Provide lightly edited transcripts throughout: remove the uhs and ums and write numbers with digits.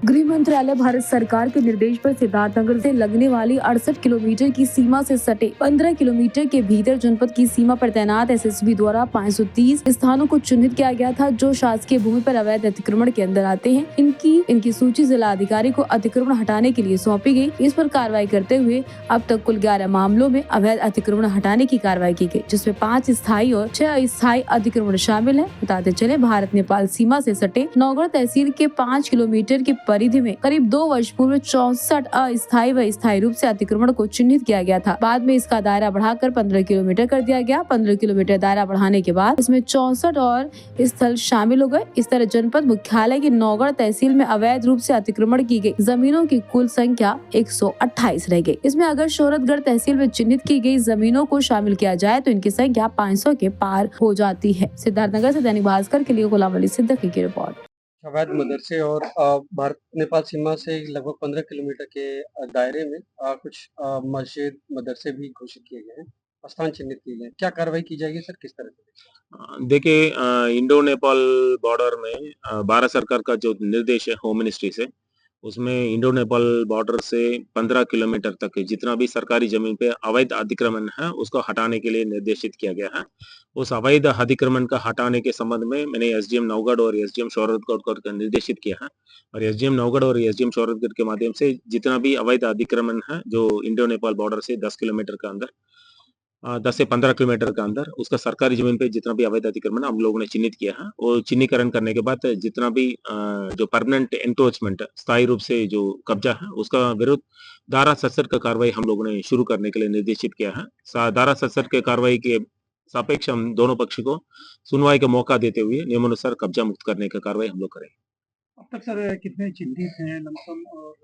गृह मंत्रालय भारत सरकार के निर्देश पर सिद्धार्थनगर से लगने वाली 68 किलोमीटर की सीमा से सटे 15 किलोमीटर के भीतर जनपद की सीमा पर तैनात एसएसबी द्वारा 530 स्थानों को चिन्हित किया गया था जो शासकीय भूमि पर अवैध अतिक्रमण के अंदर आते हैं। इनकी सूची जिला अधिकारी को अतिक्रमण हटाने के लिए सौंपी गई। इस पर कार्रवाई करते हुए अब तक कुल 11 मामलों में अवैध अतिक्रमण हटाने की कार्रवाई की गई, जिसमें 5 स्थायी और 6 अस्थायी अतिक्रमण शामिल है। बताते चले, भारत नेपाल सीमा से सटे नौगढ़ तहसील के 5 किलोमीटर की परिधि में करीब 2 वर्ष पूर्व 64 अस्थायी व स्थायी रूप से अतिक्रमण को चिन्हित किया गया था। बाद में इसका दायरा बढ़ाकर 15 किलोमीटर कर दिया गया। 15 किलोमीटर दायरा बढ़ाने के बाद इसमें 64 और स्थल शामिल हो गए। इस तरह जनपद मुख्यालय की नौगढ़ तहसील में अवैध रूप से अतिक्रमण की गई जमीनों की कुल संख्या 128 रह गई। इसमें अगर शोहरतगढ़ तहसील में चिन्हित की गई जमीनों को शामिल किया जाए तो इनकी संख्या 500 के पार हो जाती है। सिद्धार्थनगर से दैनिक भास्कर के लिए गुलाम अली सिद्दीकी की रिपोर्ट। अवैध मदरसे और भारत नेपाल सीमा से लगभग 15 किलोमीटर के दायरे में कुछ मस्जिद मदरसे भी घोषित किए गए हैं, स्थान चिन्हित किए गए हैं। क्या कार्रवाई की जाएगी सर, किस तरह से? देखिए, इंडो नेपाल बॉर्डर में भारत सरकार का जो निर्देश है होम मिनिस्ट्री से, उसमें इंडो नेपाल बॉर्डर से 15 किलोमीटर तक जितना भी सरकारी जमीन पे अवैध अतिक्रमण है उसको हटाने के लिए निर्देशित किया गया है। उस अवैध अतिक्रमण का हटाने के संबंध में मैंने एसडीएम नौगढ़ और एसडीएम शोहरतगढ़ को निर्देशित किया है और एसडीएम नौगढ़ और एसडीएम शोहरतगढ़ के माध्यम से जितना भी अवैध अतिक्रमण है जो इंडो नेपाल बॉर्डर से 10 किलोमीटर के अंदर 10 से 15 किलोमीटर के अंदर उसका सरकारी जमीन पे जितना भी अवैध अतिक्रमण हम लोगों ने चिन्हित किया है, वो चिन्हीकरण करने के बाद जितना भी जो परमानेंट एंक्रोचमेंट स्थायी रूप से जो कब्जा है उसका विरुद्ध धारा 67 का कार्रवाई हम लोगों ने शुरू करने के लिए निर्देशित किया है। धारा 67 के कार्रवाई के सापेक्ष हम दोनों पक्ष को सुनवाई का मौका देते हुए नियमानुसार कब्जा मुक्त करने का कार्रवाई हम लोग करेंगे। अब तक सर कितने चिन्हित हैं लमसम और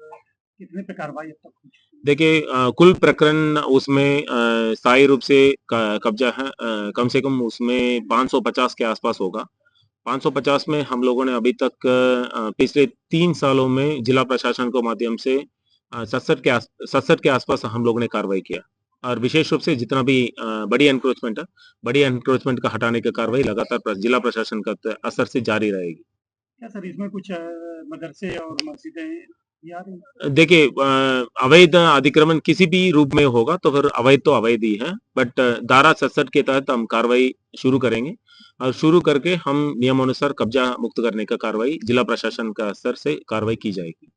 कितने पे कार्रवाई अब तक हुई? देखिए, कुल प्रकरण उसमें स्थायी रूप से कब्जा है, कम से कम उसमें 550 के आसपास होगा। 550 में हम लोगों ने अभी तक पिछले 3 सालों में जिला प्रशासन के माध्यम से 67 के आसपास हम लोगों ने कार्रवाई किया और विशेष रूप से जितना भी बड़ी एनक्रोचमेंट है, बड़ी एनक्रोचमेंट का हटाने की कार्रवाई लगातार जिला प्रशासन का असर से जारी रहेगी। क्या सर इसमें कुछ मदरसे और मस्जिदें? देखिए, अवैध अतिक्रमण किसी भी रूप में होगा तो फिर अवैध तो अवैध ही है, बट धारा 67 के तहत हम कार्रवाई शुरू करेंगे और शुरू करके हम नियमानुसार कब्जा मुक्त करने का कार्रवाई जिला प्रशासन का स्तर से कार्रवाई की जाएगी।